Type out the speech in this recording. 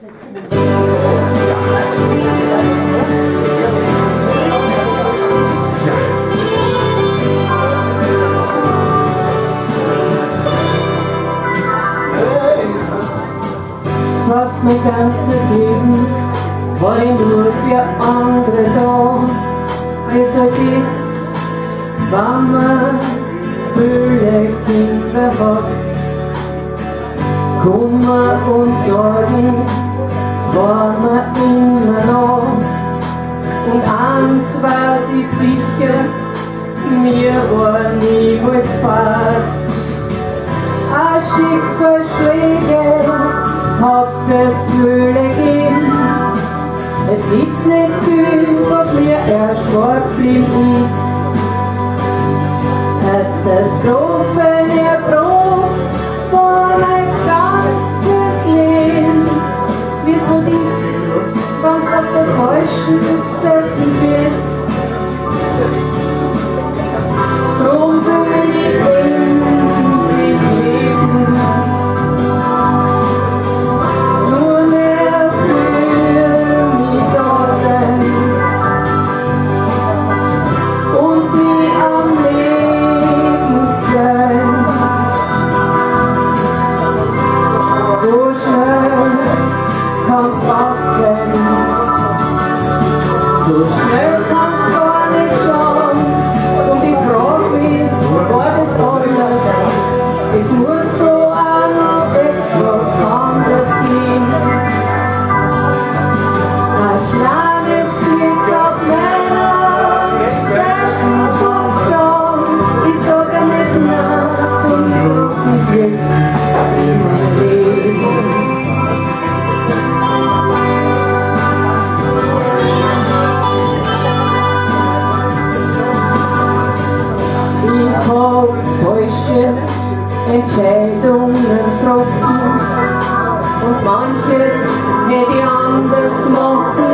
Fast mein ganzes Leben war ich nur für andere da. Deshalb ist, wenn man viele Kinder hat, Kummer und Sorgen war man immer noch. Und eins weiß ich sicher, mir war niemals fad. Ein Schicksalsschläge hat es viele gegeben. Es gibt nicht viel, was mir erspart geblieben ist. Katastrophen, Erbruch war mein ganzes Leben. Wieso dies, was auf der falschen Seite ist? Drum will ich endlich leben. Nur mehr für mich da sein. Und nie am Leben sein. So schnell kann's passen. So schnell kann's gar nicht schauen. Und ich frag mich, war das alles? Es muss so auch noch etwas anderes geben. Ein kleines Kind auf meiner Gesellschaft. Ich sag ja nicht nein zum großen Glück in mein Leben. Ich hab falsche Entscheidungen getroffen und manches hätte ich anders machen